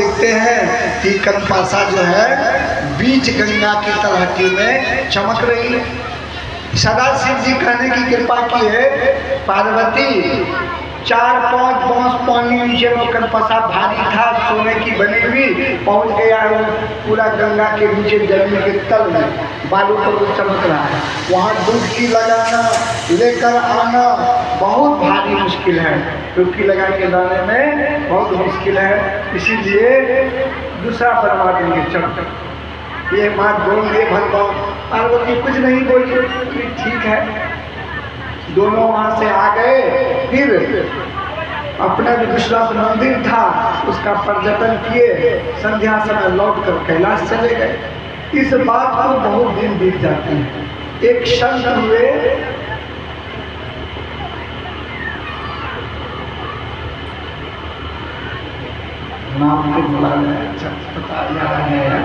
देखते हैं कि कनपासा जो है बीच गंगा की तलहटी में चमक रही है। सदा शिव जी कहने की कृपा की है, पार्वती 4-5 बांस पानी नीचे में कनपसा भारी था, सोने की बनी हुई, पहुंच गया है पूरा गंगा के नीचे जमीन के तल में, बालू पर वो चमक रहा है। वहाँ डुबकी लगाना लेकर आना बहुत भारी मुश्किल है, डुबकी लगा के लाने में बहुत मुश्किल है। इसीलिए दूसरा बनवा देंगे, चलो ये बात बोलेंगे भगवान। पार्वती कुछ नहीं बोली, ठीक है। दोनों वहाँ से आ गए, फिर अपना जो दूसरा मंदिर था उसका पर्यटन किए, संध्या समय लौट कर कैलाश चले गए। इस बात को बहुत दिन बीत जाते हैं। एक संत हुए, नाम के बुलाने अच्छा पता याद है,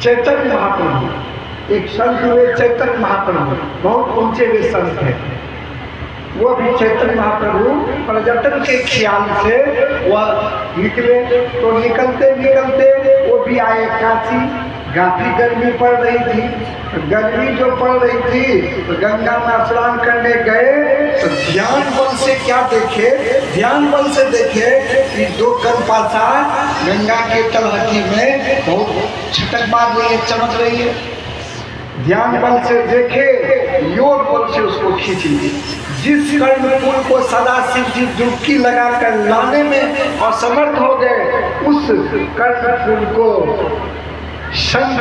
चैतन्य महाप्रभु। एक संत हुए चैतन्य महाप्रभु, बहुत ऊंचे वे संत हैं। वो भी चैतन्य महाप्रभु पर्यटन के ख्याल से वह निकले, तो निकलते निकलते वो भी आए काशी। काफी गर्मी पड़ रही थी, गर्मी जो पड़ रही थी तो गंगा में स्नान करने गए तो ध्यान बल से क्या देखे, ध्यान बल से देखे कि दो कनपासा गंगा के तलहटी में बहुत छटक मार रही है, चमक रही है। ध्यान बल से देखे, योग बल से उसको खींच लिए। जिस कर्णपुर को सदाशिव जी डुबकी लगाकर लाने में असमर्थ हो गए, उस कर्णपुर को संत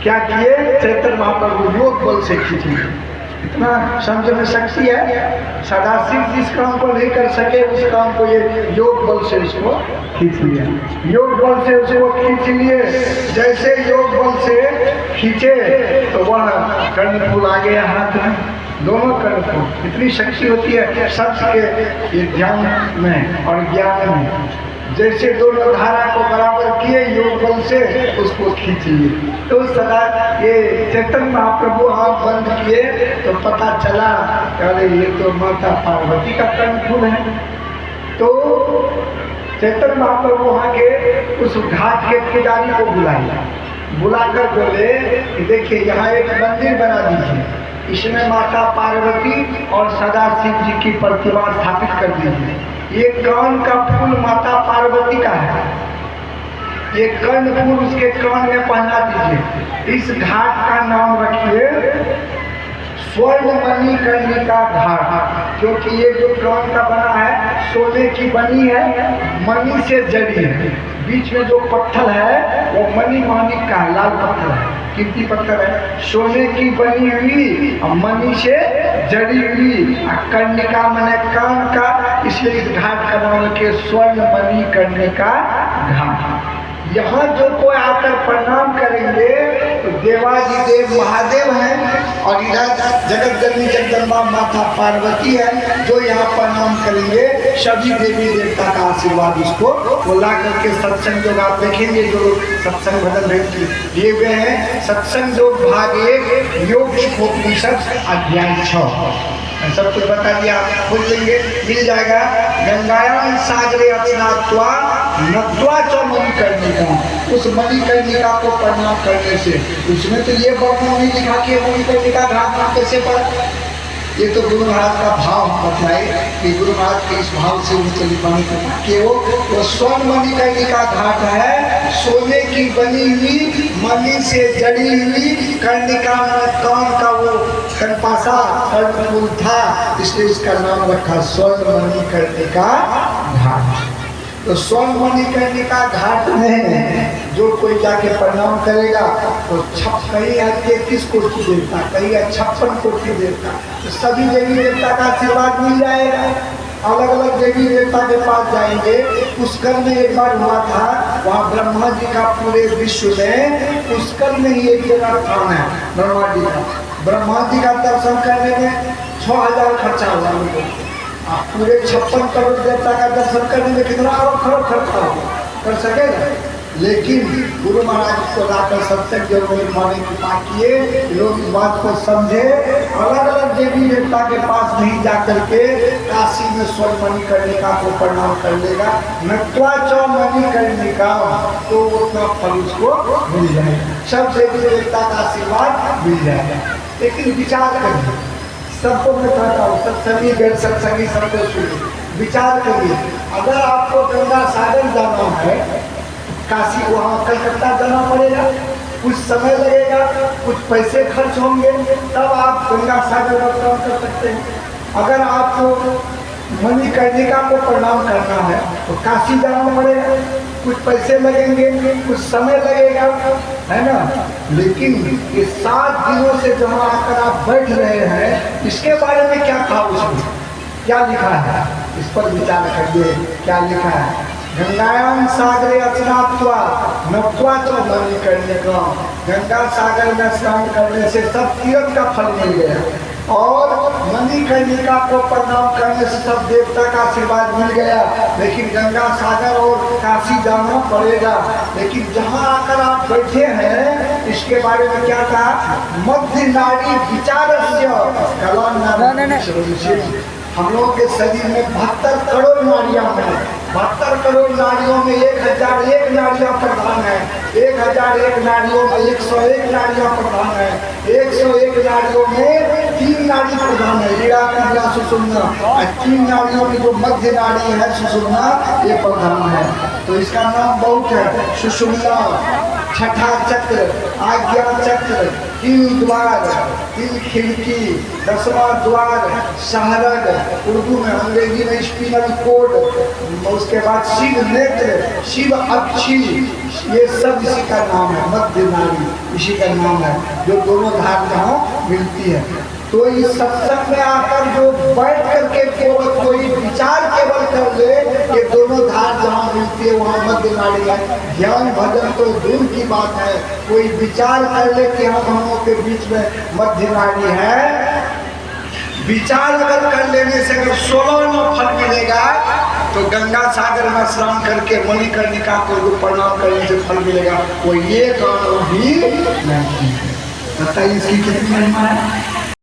क्या किए, चैतन्य महाप्रभु योग बल से खींच लिए। इतना संत में शक्ति है, सदाशिव जिस काम को नहीं कर सके उस काम को ये योग बल से उसको खींच लिया। योग बल से उसको खींच लिए, जैसे योग बल से खींचे तो वह कर्णफूल आ गया हाथ में, दोनों कर्णफूल। इतनी शक्ति होती है संत के ये ध्यान में और ज्ञान में। जैसे दोनों धारा को बराबर किए योग बल से, उसको खींच लिए। तो सदा ये चैतन्य महाप्रभु आँख बंद किए तो पता चला अरे ये तो माता पार्वती का कर्णफूल है। तो चैतन्य महाप्रभु वहाँ के उस घाट के पुजारी को बुलाया, बुलाकर बोले कि देखिए यहाँ एक मंदिर बना दीजिए, इसमें माता पार्वती और सदाशिव जी की प्रतिमा स्थापित कर दीजिए। ये कान का फूल माता पार्वती का है, ये कर्णफूल उसके कान में पहना दीजिए। इस घाट का नाम रखिए स्वर्ण मणिकर्णिका घाट, क्योंकि ये जो कान का बना है सोने की बनी है, मणि से जड़ी है। बीच में जो पत्थर है वो मणि माणिक का है, लाल पत्थर है, कीमती पत्थर है, सोने की बनी हुई और मणि से जड़ी हुई। कर्णिका माने कान का, इसलिए इस घाट का नाम रखे स्वर्ण मणिकर्णिका घाट। यहाँ जो कोई आकर प्रणाम करेंगे तो देवादिदेव महादेव हैं और इधर जगत जननी जगदम्बा माता पार्वती है। जो यहाँ प्रणाम करेंगे सभी देवी देवता का आशीर्वाद उसको वो ला करके सत्संग जो आप देखेंगे, जो सत्संग भजन दिए हुए हैं, सत्संग जो भाग 1 योग उपनिषद अध्याय 6 सब कुछ बता दिया, खोज लेंगे मिल जाएगा। गंगायाम सागरे अस्नात्वा नत्वा च मणिकर्णिका, उस मणिकर्णिका को प्रणाम करने से, उसमें तो ये वर्णन नहीं लिखा कि मणिकर्णिका घाट कैसे पर, ये तो गुरु महाराज का भाव बताए कि गुरु महाराज के इस भाव से उनको लिखवाने कि वो स्वर्ण मणिकर्णिका घाट है, सोने की बनी हुई मणि से जड़ी हुई कर्णिका में कान का वो कनपासा कर्णफूल था, इसलिए इसका नाम रखा स्वर्ण मणिकर्णिका घाट। तो स्वर्ण मणिकर्णिका घाट में जो कोई जाके प्रणाम करेगा तो कहीं 33 कोटि देवता, कहीं 56 कोटि देवता, तो सभी देवी देवता का आशीर्वाद मिल जाएगा। अलग अलग देवी देवता के पास जाएंगे। पुष्कर में एक बार हुआ था, वहाँ ब्रह्मा जी का पूरे विश्व में पुष्कर में ही एक जगह स्थान है ब्रह्मा जी का। ब्रह्मा जी का दर्शन करने में 6000 खर्चा हुआ उनको। पूरे 56 करोड़ देवता का दर्शन करने में कितना अरब खरब खर्चा होगा, कर सकेगा? लेकिन गुरु महाराज को लाकर सत्संग जरूर लिखवाने की बात किए, लोग इस बात को समझे। अलग अलग देवी देवता के पास नहीं जा करके काशी में स्वर्ण मणिकर्णिका को प्रणाम कर लेगा, नत्वा च मणिकर्णिका, तो उतना फल उसको मिल जाएगा, सब देवी देवता का आशीर्वाद मिल जाएगा। लेकिन विचार करिए, सबको मैं कहता हूँ, सत्संगी गैर सत्संगी सबको सुनिए, विचार करिए। अगर आपको गंगा सागर जाना है, काशी वहाँ कलकत्ता जाना पड़ेगा, कुछ समय लगेगा, कुछ पैसे खर्च होंगे, तब आप गंगा सागर में प्रणाम कर सकते हैं। अगर आपको मणिकर्णिका को प्रणाम करना है तो काशी जाना पड़ेगा, कुछ पैसे लगेंगे, कुछ समय लगेगा, है ना। लेकिन ये 7 दिनों से जहाँ आकर आप बैठ रहे हैं, इसके बारे में क्या था, उसमें क्या लिखा है, इस पर विचार करिए। क्या लिखा है? गंगायाम सागरे स्नात्वा नत्वा च मणिकर्णिका, गंगा सागर में स्नान करने से सब तीर्थ का फल मिल गया, और मणिकर्णिका को प्रणाम करने से सब देवता का आशीर्वाद मिल गया। लेकिन गंगा सागर और काशी जाना पड़ेगा। लेकिन जहाँ आकर आप बैठे हैं, इसके बारे में क्या कहा? मध्य नाड़ी विचारस्य कला। हम लोगों के शरीर में 72 करोड़ नाड़ियां हैं। 72 करोड़ नाड़ियों में 1001 नाड़ियां प्रधान है, 1001 नाड़ियों में 101 नाड़ियां प्रधान है, 101 नाड़ियों में 3 नाड़ी प्रधान है, ईड़ा पिंगला सुषुम्ना, और 3 नाड़ियों में जो मध्य नाड़ी है सुषुम्ना, ये प्रधान है। तो इसका नाम बहुत है, सुषुम्ना, छठा चक्र, आज्ञा चक्र, 3 द्वार, 3 खिड़की, 10वां द्वार सहरग, उर्दू में, अंग्रेजी में स्पिनल कोड, उसके बाद शिव नेत्र, शिव अक्षी, ये सब इसी का नाम है, मध्य नाड़ी इसी का नाम है, जो दोनों धार जहाँ मिलती है। तो इस सत्संग में आकर जो बैठ करके केवल कोई विचार केवल कर ले, ये दोनों धार जहाँ मिलती है वहाँ मध्य नाड़ी है। ध्यान भजन तो दूर की बात है, कोई विचार कर ले कि हम दोनों के बीच में मध्य नाड़ी है, विचार अगर कर लेने से अगर 16 फल मिलेगा, तो गंगा सागर में स्नान करके मणिकर्णिका को प्रणाम करने से फल मिलेगा, वो ये काम भी नहीं। बताइए इसकी कितनी महिमा है।